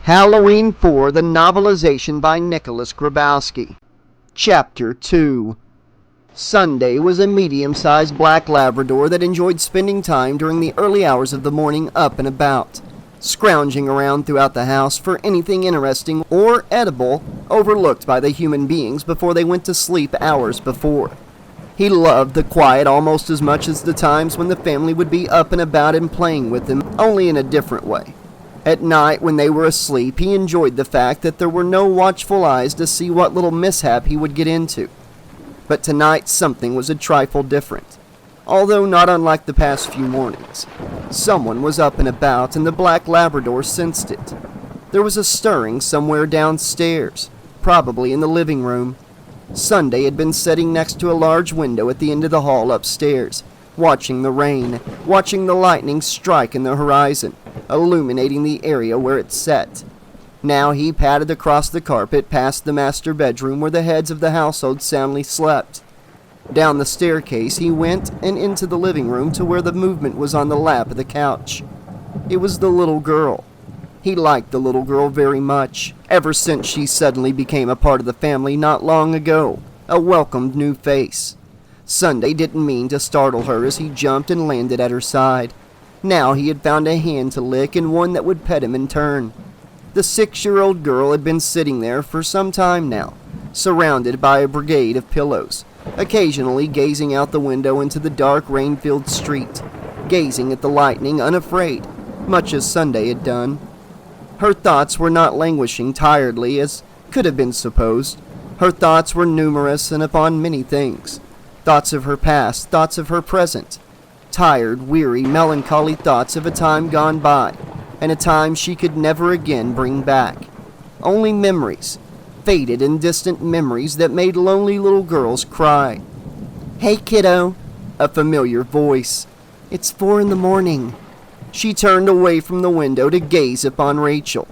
Halloween 4, the novelization by Nicholas Grabowsky. Chapter 2. Sunday was a medium-sized black Labrador that enjoyed spending time during the early hours of the morning up and about, scrounging around throughout the house for anything interesting or edible overlooked by the human beings before they went to sleep hours before. He loved the quiet almost as much as the times when the family would be up and about and playing with him, only in a different way. At night, when they were asleep, he enjoyed the fact that there were no watchful eyes to see what little mishap he would get into. But tonight, something was a trifle different, although not unlike the past few mornings. Someone was up and about, and the black Labrador sensed it. There was a stirring somewhere downstairs, probably in the living room. Sunday had been sitting next to a large window at the end of the hall upstairs, watching the rain, watching the lightning strike in the horizon, illuminating the area where it set. Now he padded across the carpet past the master bedroom where the heads of the household soundly slept. Down the staircase he went and into the living room to where the movement was on the lap of the couch. It was the little girl. He liked the little girl very much, ever since she suddenly became a part of the family not long ago, a welcomed new face. Sunday didn't mean to startle her as he jumped and landed at her side. Now he had found a hand to lick and one that would pet him in turn. The 6-year-old girl had been sitting there for some time now, surrounded by a brigade of pillows, occasionally gazing out the window into the dark rain-filled street, gazing at the lightning unafraid, much as Sunday had done. Her thoughts were not languishing tiredly as could have been supposed. Her thoughts were numerous and upon many things. Thoughts of her past, thoughts of her present. Tired, weary, melancholy thoughts of a time gone by, and a time she could never again bring back. Only memories, faded and distant memories that made lonely little girls cry. "Hey, kiddo," a familiar voice. "It's 4 a.m. She turned away from the window to gaze upon Rachel.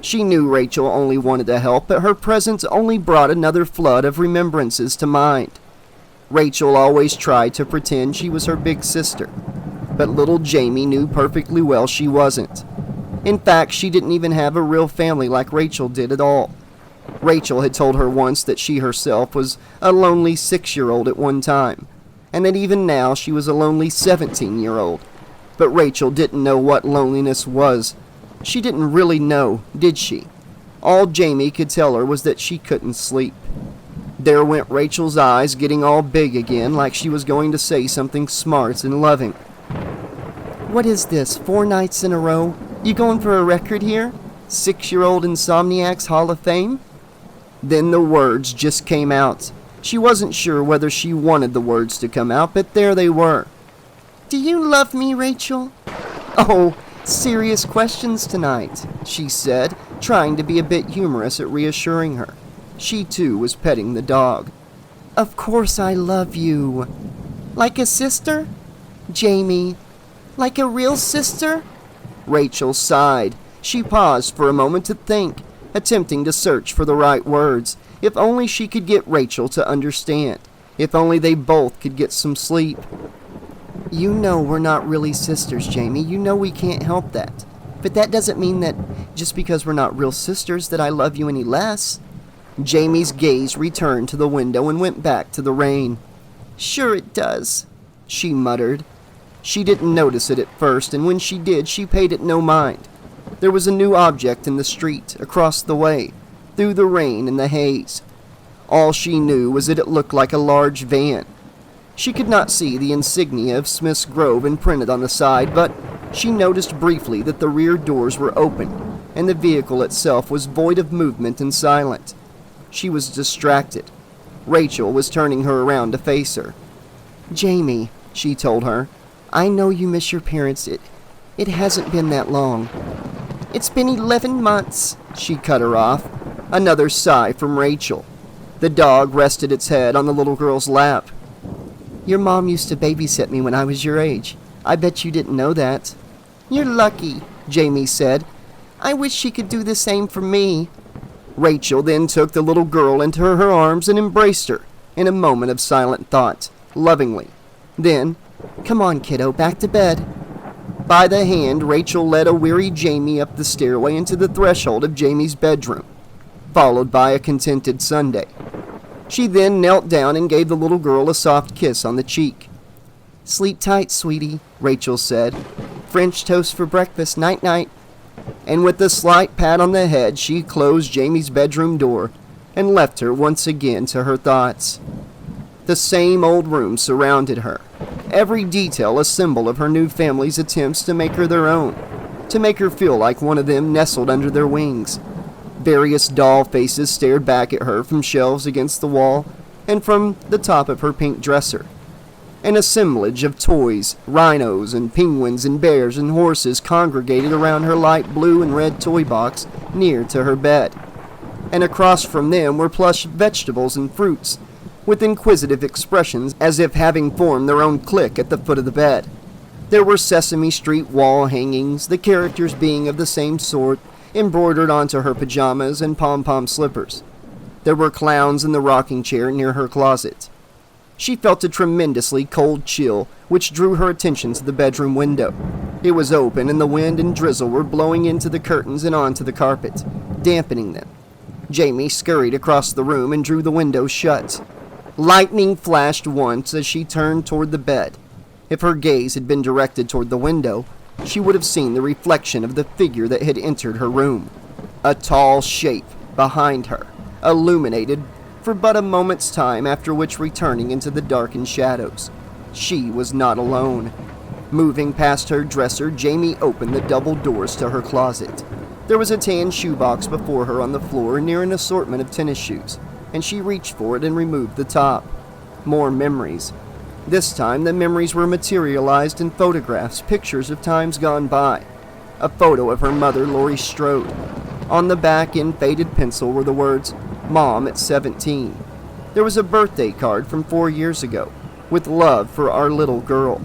She knew Rachel only wanted to help, but her presence only brought another flood of remembrances to mind. Rachel always tried to pretend she was her big sister, but little Jamie knew perfectly well she wasn't. In fact, she didn't even have a real family like Rachel did at all. Rachel had told her once that she herself was a lonely 6-year-old at one time, and that even now she was a lonely 17-year-old. But Rachel didn't know what loneliness was. She didn't really know, did she? All Jamie could tell her was that she couldn't sleep. There went Rachel's eyes, getting all big again, like she was going to say something smart and loving. "What is this, 4 nights in a row? You going for a record here? 6-year-old Insomniac's Hall of Fame?" Then the words just came out. She wasn't sure whether she wanted the words to come out, but there they were. "Do you love me, Rachel?" "Oh, serious questions tonight," she said, trying to be a bit humorous at reassuring her. She, too, was petting the dog. "Of course I love you." "Like a sister?" "Jamie, like a real sister?" Rachel sighed. She paused for a moment to think, attempting to search for the right words. If only she could get Rachel to understand. If only they both could get some sleep. "You know we're not really sisters, Jamie. You know we can't help that. But that doesn't mean that just because we're not real sisters that I love you any less." Jamie's gaze returned to the window and went back to the rain. "Sure it does," she muttered. She didn't notice it at first, and when she did, she paid it no mind. There was a new object in the street, across the way, through the rain and the haze. All she knew was that it looked like a large van. She could not see the insignia of Smith's Grove imprinted on the side, but she noticed briefly that the rear doors were open, and the vehicle itself was void of movement and silent. She was distracted. Rachel was turning her around to face her. "Jamie," she told her, "I know you miss your parents. It hasn't been that long." "It's been 11 months, she cut her off. Another sigh from Rachel. The dog rested its head on the little girl's lap. "Your mom used to babysit me when I was your age. I bet you didn't know that." "You're lucky," Jamie said. "I wish she could do the same for me." Rachel then took the little girl into her arms and embraced her, in a moment of silent thought, lovingly. Then, "Come on, kiddo, back to bed." By the hand, Rachel led a weary Jamie up the stairway into the threshold of Jamie's bedroom, followed by a contented Sunday. She then knelt down and gave the little girl a soft kiss on the cheek. "Sleep tight, sweetie," Rachel said. "French toast for breakfast, night-night." And with a slight pat on the head, she closed Jamie's bedroom door and left her once again to her thoughts. The same old room surrounded her, every detail a symbol of her new family's attempts to make her their own, to make her feel like one of them nestled under their wings. Various doll faces stared back at her from shelves against the wall and from the top of her pink dresser. An assemblage of toys, rhinos and penguins and bears and horses congregated around her light blue and red toy box near to her bed. And across from them were plush vegetables and fruits, with inquisitive expressions as if having formed their own clique at the foot of the bed. There were Sesame Street wall hangings, the characters being of the same sort, embroidered onto her pajamas and pom-pom slippers. There were clowns in the rocking chair near her closet. She felt a tremendously cold chill, which drew her attention to the bedroom window. It was open, and the wind and drizzle were blowing into the curtains and onto the carpet, dampening them. Jamie scurried across the room and drew the window shut. Lightning flashed once as she turned toward the bed. If her gaze had been directed toward the window, she would have seen the reflection of the figure that had entered her room. A tall shape behind her, illuminated for but a moment's time, after which returning into the darkened shadows. She was not alone. Moving past her dresser, Jamie opened the double doors to her closet. There was a tan shoebox before her on the floor near an assortment of tennis shoes, and she reached for it and removed the top. More memories. This time the memories were materialized in photographs, pictures of times gone by. A photo of her mother, Laurie Strode. On the back, in faded pencil, were the words, "Mom at 17. There was a birthday card from 4 years ago, with love for our little girl.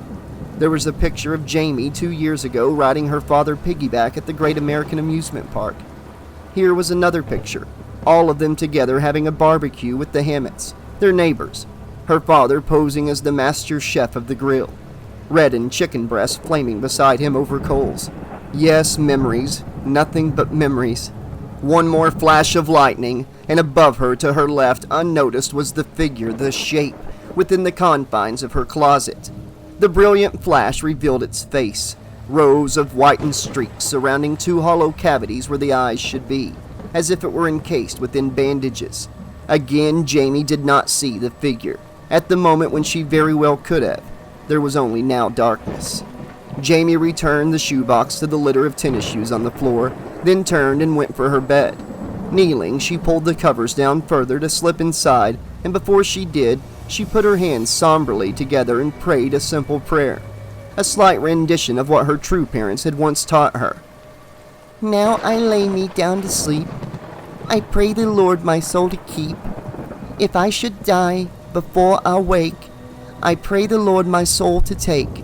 There was a picture of Jamie 2 years ago riding her father piggyback at the Great American Amusement Park. Here was another picture, all of them together having a barbecue with the Hammets, their neighbors, her father posing as the master chef of the grill, reddened chicken breast flaming beside him over coals. Yes, memories, nothing but memories. One more flash of lightning, and above her, to her left, unnoticed, was the figure, the shape, within the confines of her closet. The brilliant flash revealed its face, rows of whitened streaks surrounding 2 hollow cavities where the eyes should be, as if it were encased within bandages. Again, Jamie did not see the figure, at the moment when she very well could have. There was only now darkness. Jamie returned the shoebox to the litter of tennis shoes on the floor, then turned and went for her bed. Kneeling, she pulled the covers down further to slip inside, and before she did, she put her hands somberly together and prayed a simple prayer, a slight rendition of what her true parents had once taught her. "Now I lay me down to sleep. I pray the Lord my soul to keep. If I should die before I wake, I pray the Lord my soul to take.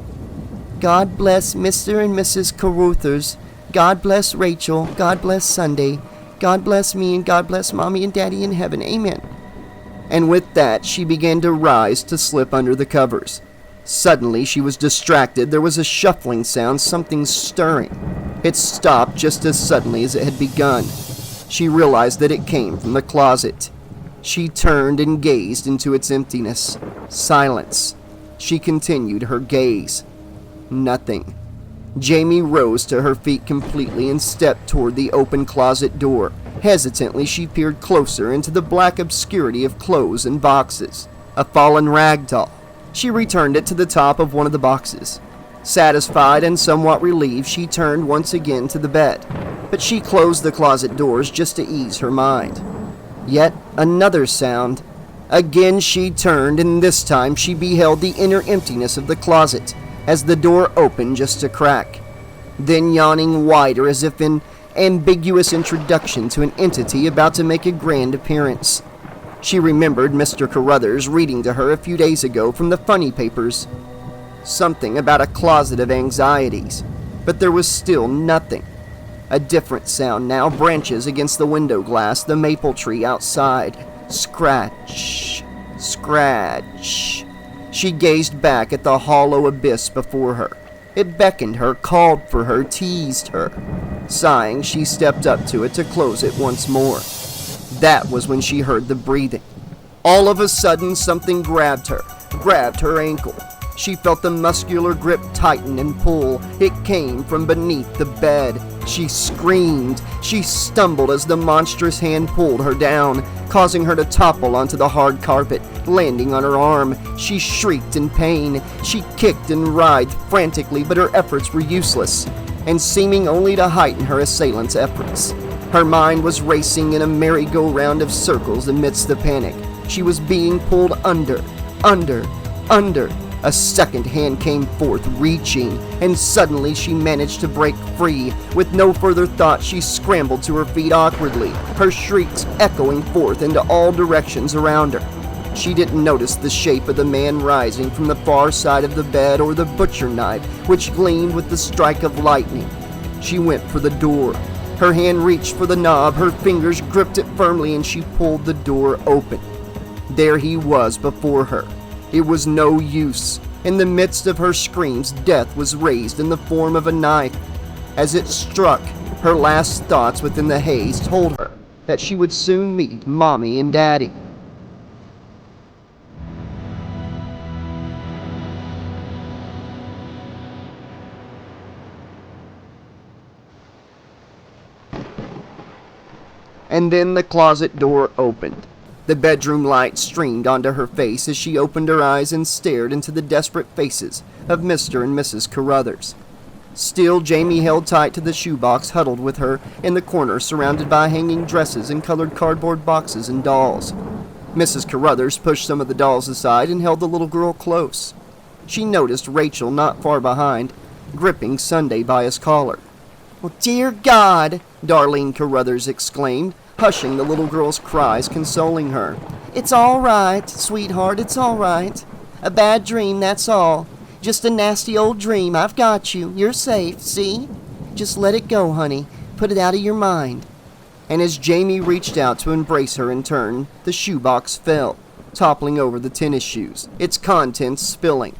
God bless Mr. and Mrs. Caruthers. God bless Rachel. God bless Sunday. God bless me, and God bless Mommy and Daddy in heaven. Amen." And with that, she began to rise to slip under the covers. Suddenly, she was distracted. There was a shuffling sound, something stirring. It stopped just as suddenly as it had begun. She realized that it came from the closet. She turned and gazed into its emptiness. Silence. She continued her gaze. Nothing. Jamie rose to her feet completely and stepped toward the open closet door. Hesitantly, she peered closer into the black obscurity of clothes and boxes. A fallen rag doll. She returned it to the top of one of the boxes. Satisfied and somewhat relieved, she turned once again to the bed, but she closed the closet doors just to ease her mind. Yet another sound. Again she turned, and this time she beheld the inner emptiness of the closet, as the door opened just a crack, then yawning wider as if in ambiguous introduction to an entity about to make a grand appearance. She remembered Mr. Carruthers reading to her a few days ago from the funny papers. Something about a closet of anxieties, but there was still nothing. A different sound now, branches against the window glass, the maple tree outside. Scratch, scratch. She gazed back at the hollow abyss before her, It beckoned her, called for her, teased her. Sighing, she stepped up to it to close it once more. That was when she heard the breathing. All of a sudden, something grabbed her ankle. She felt the muscular grip tighten and pull. It came from beneath the bed. She screamed. She stumbled as the monstrous hand pulled her down, causing her to topple onto the hard carpet, landing on her arm. She shrieked in pain. She kicked and writhed frantically, but her efforts were useless, and seeming only to heighten her assailant's efforts. Her mind was racing in a merry-go-round of circles amidst the panic. She was being pulled under. A second hand came forth, reaching, and suddenly she managed to break free. With no further thought, she scrambled to her feet awkwardly, her shrieks echoing forth into all directions around her. She didn't notice the shape of the man rising from the far side of the bed or the butcher knife, which gleamed with the strike of lightning. She went for the door. Her hand reached for the knob, her fingers gripped it firmly, and she pulled the door open. There he was before her. It was no use. In the midst of her screams, death was raised in the form of a knife. As it struck, her last thoughts within the haze told her that she would soon meet Mommy and Daddy. And then the closet door opened. The bedroom light streamed onto her face as she opened her eyes and stared into the desperate faces of Mr. and Mrs. Carruthers. Still, Jamie held tight to the shoebox huddled with her in the corner, surrounded by hanging dresses and colored cardboard boxes and dolls. Mrs. Carruthers pushed some of the dolls aside and held the little girl close. She noticed Rachel not far behind, gripping Sunday by his collar. "Oh, dear God!" Darlene Carruthers exclaimed, hushing the little girl's cries, consoling her. "It's all right, sweetheart, it's all right. A bad dream, that's all. Just a nasty old dream. I've got you. You're safe, see? Just let it go, honey. Put it out of your mind." And as Jamie reached out to embrace her in turn, the shoebox fell, toppling over the tennis shoes, its contents spilling.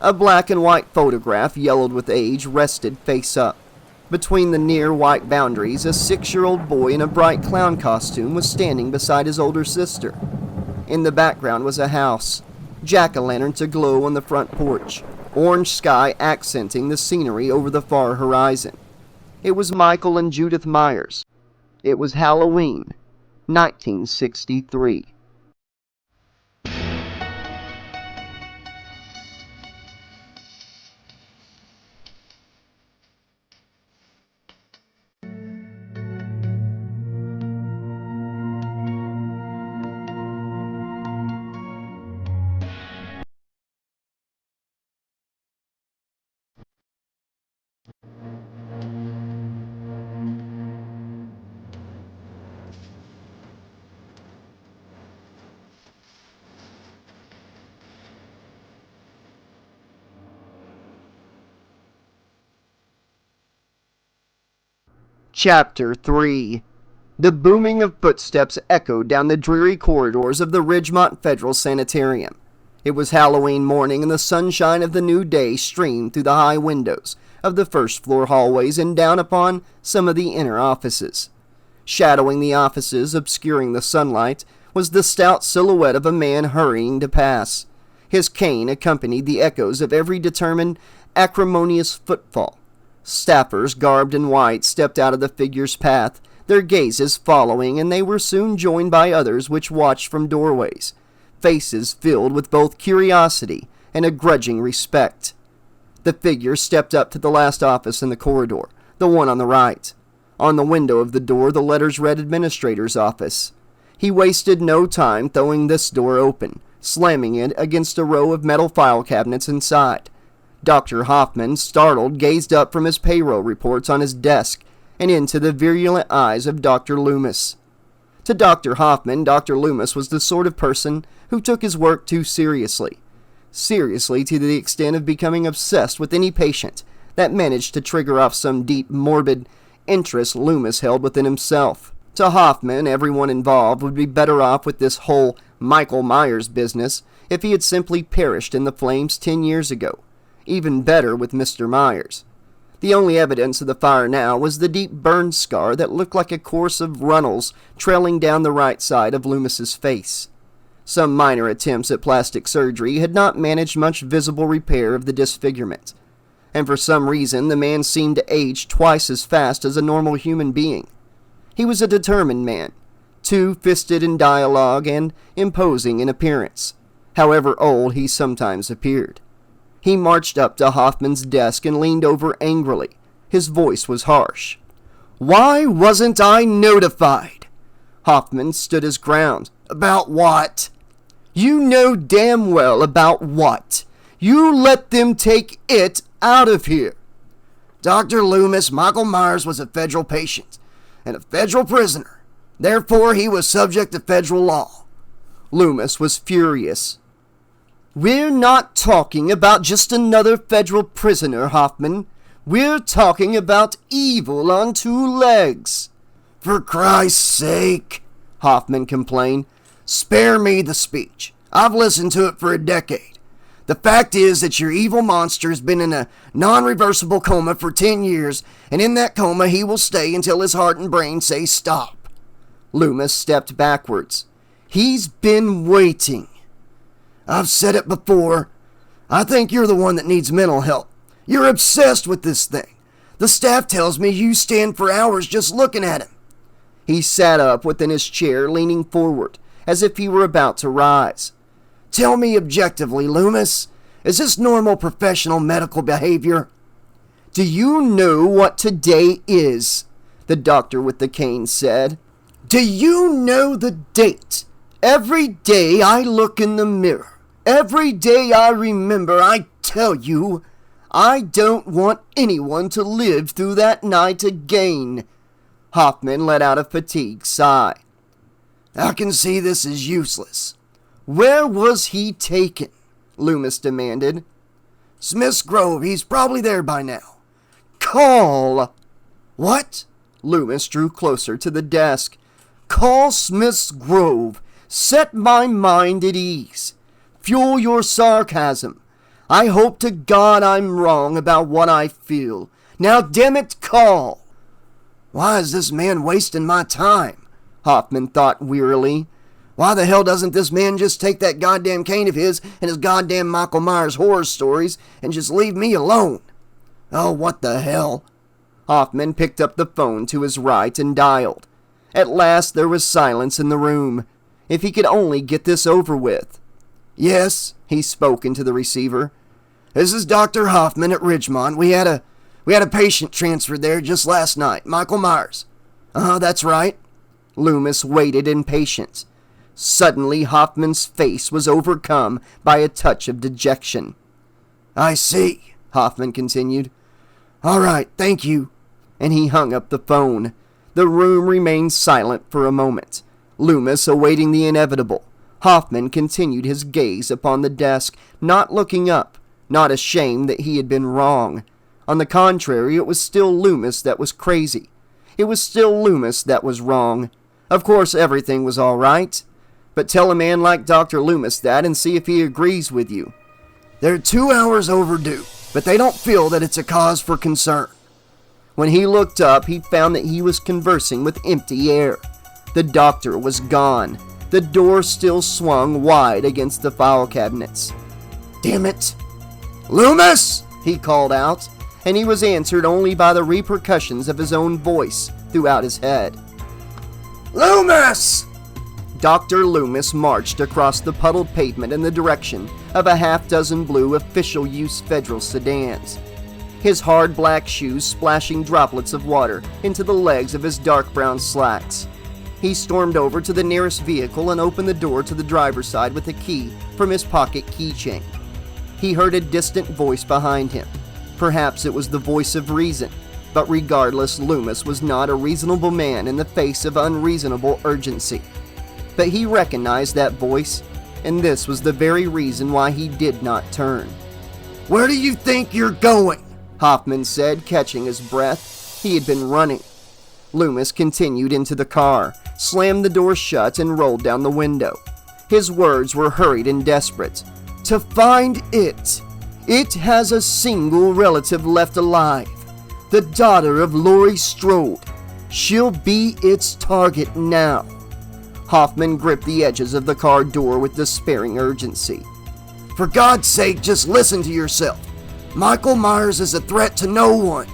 A black and white photograph, yellowed with age, rested face up. Between the near white boundaries, a 6-year-old boy in a bright clown costume was standing beside his older sister. In the background was a house, jack-o'-lanterns aglow on the front porch, orange sky accenting the scenery over the far horizon. It was Michael and Judith Myers. It was Halloween, 1963. Chapter 3. The booming of footsteps echoed down the dreary corridors of the Ridgemont Federal Sanitarium. It was Halloween morning, and the sunshine of the new day streamed through the high windows of the first-floor hallways and down upon some of the inner offices. Shadowing the offices, obscuring the sunlight, was the stout silhouette of a man hurrying to pass. His cane accompanied the echoes of every determined, acrimonious footfall. Staffers, garbed in white, stepped out of the figure's path, their gazes following, and they were soon joined by others which watched from doorways, faces filled with both curiosity and a grudging respect. The figure stepped up to the last office in the corridor, the one on the right. On the window of the door, the letters read Administrator's Office. He wasted no time throwing this door open, slamming it against a row of metal file cabinets inside. Dr. Hoffman, startled, gazed up from his payroll reports on his desk and into the virulent eyes of Dr. Loomis. To Dr. Hoffman, Dr. Loomis was the sort of person who took his work too seriously. Seriously to the extent of becoming obsessed with any patient that managed to trigger off some deep, morbid interest Loomis held within himself. To Hoffman, everyone involved would be better off with this whole Michael Myers business if he had simply perished in the flames 10 years ago. even better with Mr. Myers. The only evidence of the fire now was the deep burn scar that looked like a course of runnels trailing down the right side of Loomis's face. Some minor attempts at plastic surgery had not managed much visible repair of the disfigurement, and for some reason the man seemed to age twice as fast as a normal human being. He was a determined man, two-fisted in dialogue and imposing in appearance, however old he sometimes appeared. He marched up to Hoffman's desk and leaned over angrily. His voice was harsh. "Why wasn't I notified?" Hoffman stood his ground. "About what?" "You know damn well about what. You let them take it out of here." "Dr. Loomis, Michael Myers was a federal patient and a federal prisoner. Therefore, he was subject to federal law." Loomis was furious. "We're not talking about just another federal prisoner, Hoffman. We're talking about evil on two legs." "For Christ's sake," Hoffman complained, "spare me the speech. I've listened to it for a decade. The fact is that your evil monster has been in a non-reversible coma for 10 years, and in that coma he will stay until his heart and brain say stop." Loomis stepped backwards. "He's been waiting." "I've said it before. I think you're the one that needs mental help. You're obsessed with this thing. The staff tells me you stand for hours just looking at him." He sat up within his chair, leaning forward, as if he were about to rise. "Tell me objectively, Loomis, is this normal professional medical behavior?" "Do you know what today is?" the doctor with the cane said. "Do you know the date? Every day I look in the mirror. Every day I remember, I tell you, I don't want anyone to live through that night again." Hoffman let out a fatigued sigh. "I can see this is useless." "Where was he taken?" Loomis demanded. "Smith's Grove. He's probably there by now." "Call!" "What?" Loomis drew closer to the desk. "Call Smith's Grove. Set my mind at ease. Fuel your sarcasm. I hope to God I'm wrong about what I feel. Now, damn it, call!" "Why is this man wasting my time?" Hoffman thought wearily. "Why the hell doesn't this man just take that goddamn cane of his and his goddamn Michael Myers horror stories and just leave me alone? Oh, what the hell?" Hoffman picked up the phone to his right and dialed. At last there was silence in the room. If he could only get this over with. "Yes," he spoke into the receiver. "This is Dr. Hoffman at Ridgemont. We had a patient transferred there just last night, Michael Myers." That's right." Loomis waited in patience. Suddenly Hoffman's face was overcome by a touch of dejection. "I see," Hoffman continued. "All right, thank you." And he hung up the phone. The room remained silent for a moment, Loomis awaiting the inevitable. Hoffman continued his gaze upon the desk, not looking up, not ashamed that he had been wrong. On the contrary, it was still Loomis that was crazy. It was still Loomis that was wrong. Of course, everything was all right. But tell a man like Dr. Loomis that and see if he agrees with you. "They're 2 hours overdue, but they don't feel that it's a cause for concern." When he looked up, he found that he was conversing with empty air. The doctor was gone. The door still swung wide against the file cabinets. "Damn it! Loomis!" he called out, and he was answered only by the repercussions of his own voice throughout his head. "Loomis!" Dr. Loomis marched across the puddled pavement in the direction of a half-dozen blue official-use federal sedans, his hard black shoes splashing droplets of water into the legs of his dark brown slacks. He stormed over to the nearest vehicle and opened the door to the driver's side with a key from his pocket keychain. He heard a distant voice behind him. Perhaps it was the voice of reason, but regardless, Loomis was not a reasonable man in the face of unreasonable urgency. But he recognized that voice, and this was the very reason why he did not turn. "Where do you think you're going?" Hoffman said, catching his breath. He had been running. Loomis continued into the car, slammed the door shut, and rolled down the window. His words were hurried and desperate. "To find it. It has a single relative left alive, the daughter of Laurie Strode. She'll be its target now." Hoffman gripped the edges of the car door with despairing urgency. "For God's sake, just listen to yourself. Michael Myers is a threat to no one."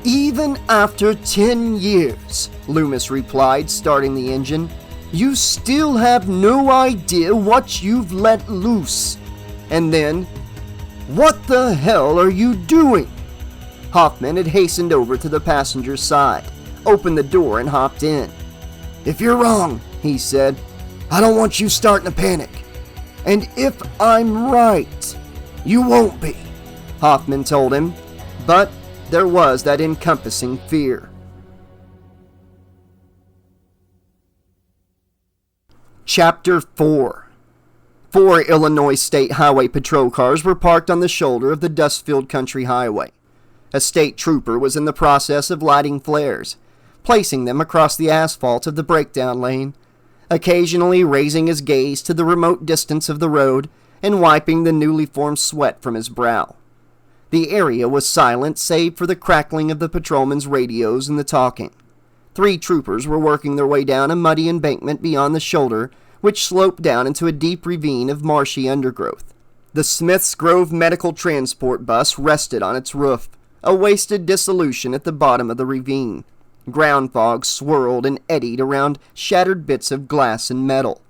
"Even after 10 years, Loomis replied, starting the engine, "you still have no idea what you've let loose." And then, "What the hell are you doing?" Hoffman had hastened over to the passenger side, opened the door, and hopped in. "If you're wrong," he said, "I don't want you starting a panic. And if I'm right, you won't be," Hoffman told him. But there was that encompassing fear. Chapter 4. 4 Illinois State Highway Patrol cars were parked on the shoulder of the dust-filled country highway. A state trooper was in the process of lighting flares, placing them across the asphalt of the breakdown lane, occasionally raising his gaze to the remote distance of the road and wiping the newly formed sweat from his brow. The area was silent save for the crackling of the patrolmen's radios and the talking. 3 troopers were working their way down a muddy embankment beyond the shoulder, which sloped down into a deep ravine of marshy undergrowth. The Smiths Grove Medical Transport bus rested on its roof, a wasted dissolution at the bottom of the ravine. Ground fog swirled and eddied around shattered bits of glass and metal.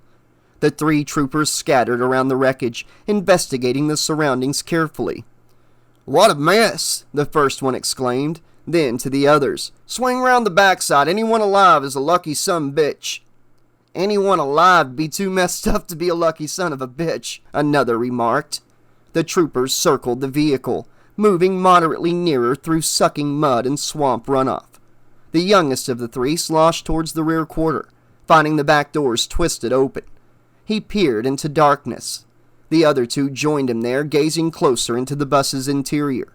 The 3 troopers scattered around the wreckage, investigating the surroundings carefully. "What a mess!" the first one exclaimed. Then to the others, "Swing round the backside. Anyone alive is a lucky son bitch." "Anyone alive be too messed up to be a lucky son of a bitch," another remarked. The troopers circled the vehicle, moving moderately nearer through sucking mud and swamp runoff. The youngest of the 3 sloshed towards the rear quarter, finding the back doors twisted open. He peered into darkness. The other 2 joined him there, gazing closer into the bus's interior.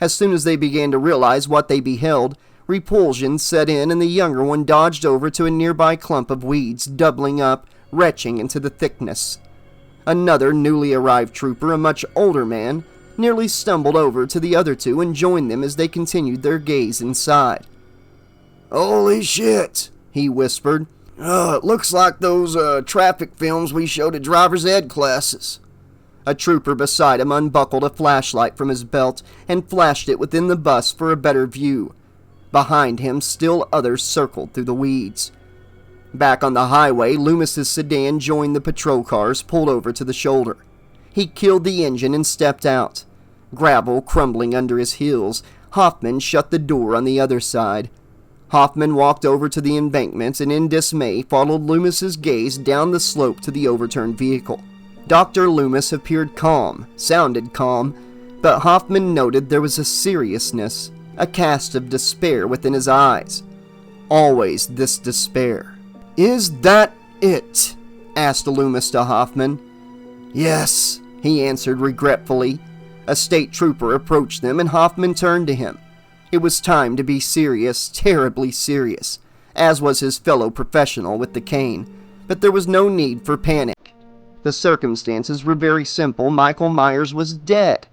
As soon as they began to realize what they beheld, repulsion set in and the younger one dodged over to a nearby clump of weeds, doubling up, retching into the thickness. Another newly arrived trooper, a much older man, nearly stumbled over to the other 2 and joined them as they continued their gaze inside. "Holy shit," he whispered. It looks like those traffic films we showed at driver's ed classes." A trooper beside him unbuckled a flashlight from his belt and flashed it within the bus for a better view. Behind him, still others circled through the weeds. Back on the highway, Loomis's sedan joined the patrol cars pulled over to the shoulder. He killed the engine and stepped out. Gravel crumbling under his heels, Hoffman shut the door on the other side. Hoffman walked over to the embankment and in dismay followed Loomis's gaze down the slope to the overturned vehicle. Dr. Loomis appeared calm, sounded calm, but Hoffman noted there was a seriousness, a cast of despair within his eyes. Always this despair. "Is that it?" asked Loomis to Hoffman. "Yes," he answered regretfully. A state trooper approached them and Hoffman turned to him. It was time to be serious, terribly serious, as was his fellow professional with the cane, but there was no need for panic. The circumstances were very simple. Michael Myers was dead.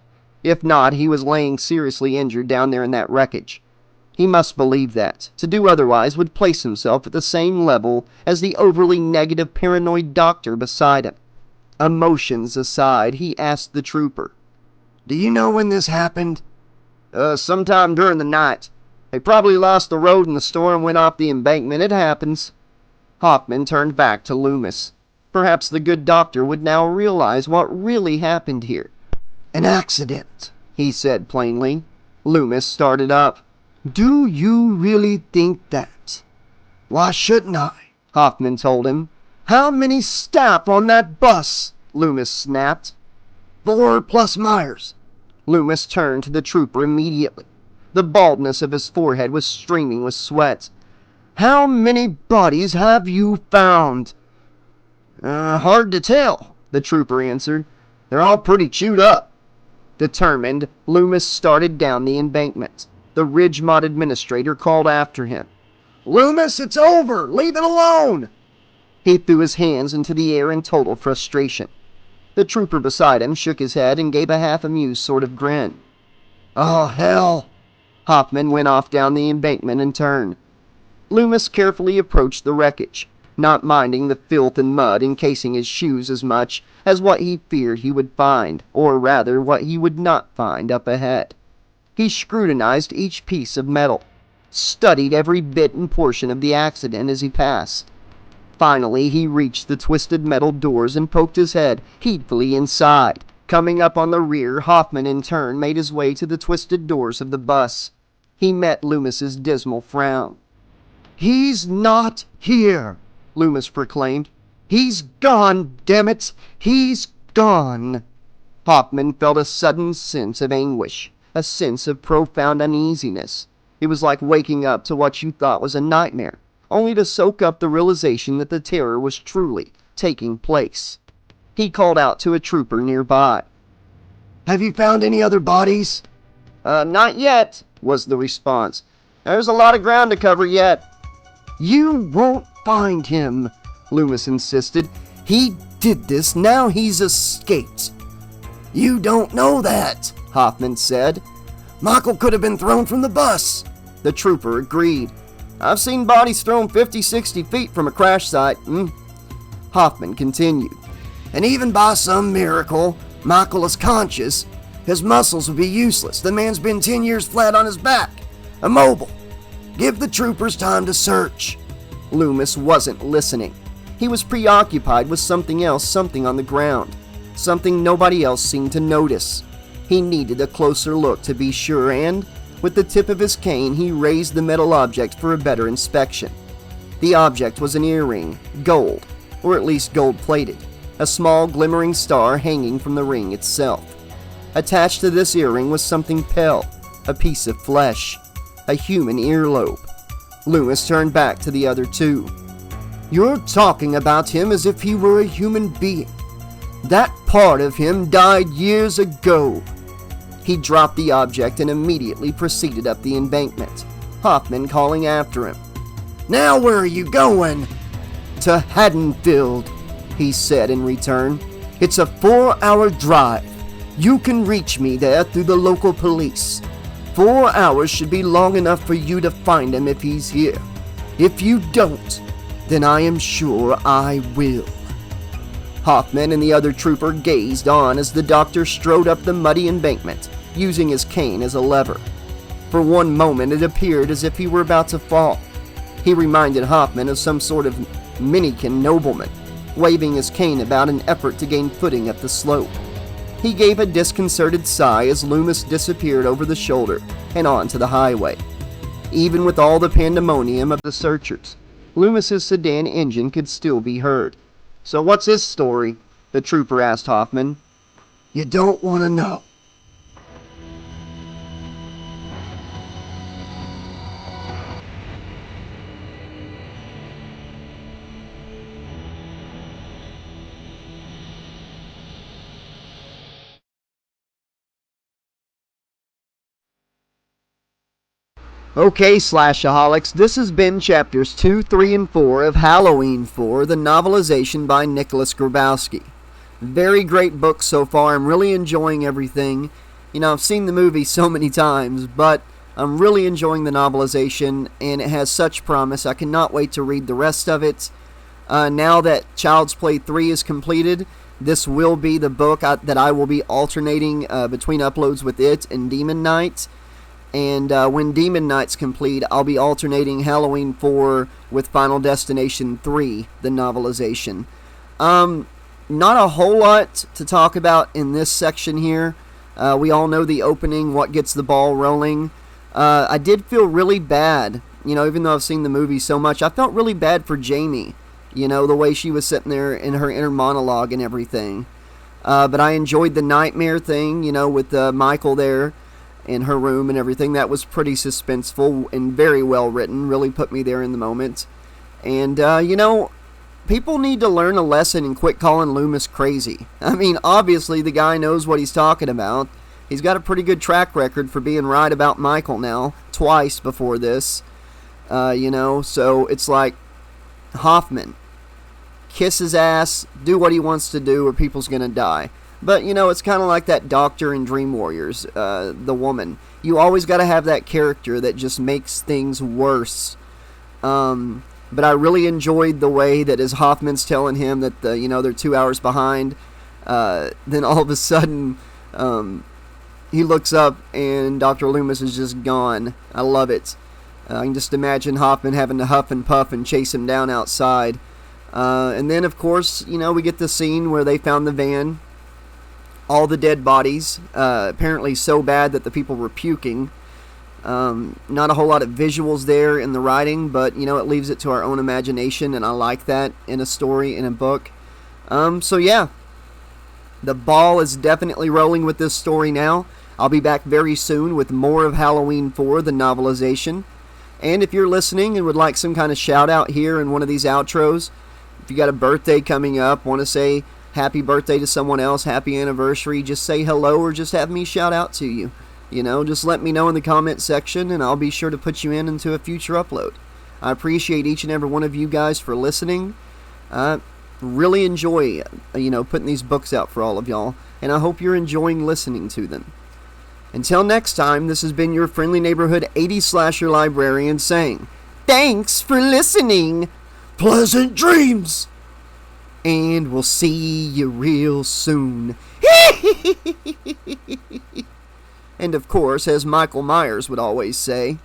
If not, he was laying seriously injured down there in that wreckage. He must believe that. To do otherwise would place himself at the same level as the overly negative paranoid doctor beside him. Emotions aside, he asked the trooper, "Do you know when this happened?" Sometime during the night. They probably lost the road in the storm and went off the embankment. It happens." Hoffman turned back to Loomis. Perhaps the good doctor would now realize what really happened here. "An accident," he said plainly. Loomis started up. "Do you really think that?" "Why shouldn't I?" Hoffman told him. "How many staff on that bus?" Loomis snapped. 4 plus Myers." Loomis turned to the trooper immediately. The baldness of his forehead was streaming with sweat. "How many bodies have you found?" Hard to tell," the trooper answered. "They're all pretty chewed up." Determined, Loomis started down the embankment. The Ridgemont administrator called after him. "Loomis, it's over! Leave it alone!" He threw his hands into the air in total frustration. The trooper beside him shook his head and gave a half-amused sort of grin. "Oh, hell!" Hoffman went off down the embankment and turned. Loomis carefully approached the wreckage, not minding the filth and mud encasing his shoes as much as what he feared he would find, or rather what he would not find, up ahead. He scrutinized each piece of metal, studied every bit and portion of the accident as he passed. Finally, he reached the twisted metal doors and poked his head heedfully inside. Coming up on the rear, Hoffman in turn made his way to the twisted doors of the bus. He met Loomis's dismal frown. "He's not here," Loomis proclaimed. "He's gone, damn it! He's gone!" Hoffman felt a sudden sense of anguish, a sense of profound uneasiness. It was like waking up to what you thought was a nightmare, only to soak up the realization that the terror was truly taking place. He called out to a trooper nearby. "Have you found any other bodies?" Not yet," was the response. "There's a lot of ground to cover yet." "You won't find him," Loomis insisted. "He did this, now he's escaped." "You don't know that," Hoffman said. "Michael could have been thrown from the bus." The trooper agreed. "I've seen bodies thrown 50, 60 feet from a crash site." Hoffman continued. "And even by some miracle, Michael is conscious. His muscles would be useless. The man's been 10 years flat on his back, immobile. Give the troopers time to search." Loomis wasn't listening. He was preoccupied with something else, something on the ground, something nobody else seemed to notice. He needed a closer look to be sure, and with the tip of his cane, he raised the metal object for a better inspection. The object was an earring, gold, or at least gold-plated, a small glimmering star hanging from the ring itself. Attached to this earring was something pale, a piece of flesh, a human earlobe. Loomis turned back to the other two. "You're talking about him as if he were a human being. That part of him died years ago." He dropped the object and immediately proceeded up the embankment, Hoffman calling after him. "Now where are you going?" "To Haddonfield," he said in return. "It's a 4-hour drive. You can reach me there through the local police. 4 hours should be long enough for you to find him if he's here. If you don't, then I am sure I will." Hoffman and the other trooper gazed on as the doctor strode up the muddy embankment, using his cane as a lever. For one moment it appeared as if he were about to fall. He reminded Hoffman of some sort of minikin nobleman, waving his cane about in an effort to gain footing up the slope. He gave a disconcerted sigh as Loomis disappeared over the shoulder and onto the highway. Even with all the pandemonium of the searchers, Loomis's sedan engine could still be heard. "So what's his story?" the trooper asked Hoffman. "You don't want to know." Okay, Slashaholics, this has been chapters 2, 3, and 4 of Halloween 4, the novelization by Nicholas Grabowsky. Very great book so far. I'm really enjoying everything. You know, I've seen the movie so many times, but I'm really enjoying the novelization, and it has such promise. I cannot wait to read the rest of it. Now that Child's Play 3 is completed, this will be the book that I will be alternating between uploads with it and Demon Knight. And when Demon Knight's complete, I'll be alternating Halloween 4 with Final Destination 3, the novelization. Not a whole lot to talk about in this section here. We all know the opening, what gets the ball rolling. I did feel really bad, you know, even though I've seen the movie so much. I felt really bad for Jamie, you know, the way she was sitting there in her inner monologue and everything. But I enjoyed the nightmare thing, you know, with Michael there in her room and everything. That was pretty suspenseful and very well written. Really put me there in the moment. And, you know, people need to learn a lesson and quit calling Loomis crazy. I mean, obviously the guy knows what he's talking about. He's got a pretty good track record for being right about Michael now, twice before this. You know, so it's like, Hoffman, kiss his ass, do what he wants to do, or people's gonna die. But, it's kind of like that doctor in Dream Warriors, the woman. You always got to have that character that just makes things worse. But I really enjoyed the way that as Hoffman's telling him that, they're 2 hours behind, then all of a sudden, he looks up and Dr. Loomis is just gone. I love it. I can just imagine Hoffman having to huff and puff and chase him down outside. And then, of course, we get the scene where they found the van. All the dead bodies, apparently so bad that the people were puking. Not a whole lot of visuals there in the writing, but, it leaves it to our own imagination, and I like that in a story, in a book. So yeah, the ball is definitely rolling with this story now. I'll be back very soon with more of Halloween 4, the novelization. And if you're listening and would like some kind of shout out here in one of these outros, if you got a birthday coming up, want to say happy birthday to someone else, happy anniversary, just say hello or just have me shout out to you. Just let me know in the comment section and I'll be sure to put you into a future upload. I appreciate each and every one of you guys for listening. I really enjoy, putting these books out for all of y'all, and I hope you're enjoying listening to them. Until next time, this has been your friendly neighborhood 80s slasher librarian saying, thanks for listening. Pleasant dreams. And we'll see you real soon. And of course, as Michael Myers would always say,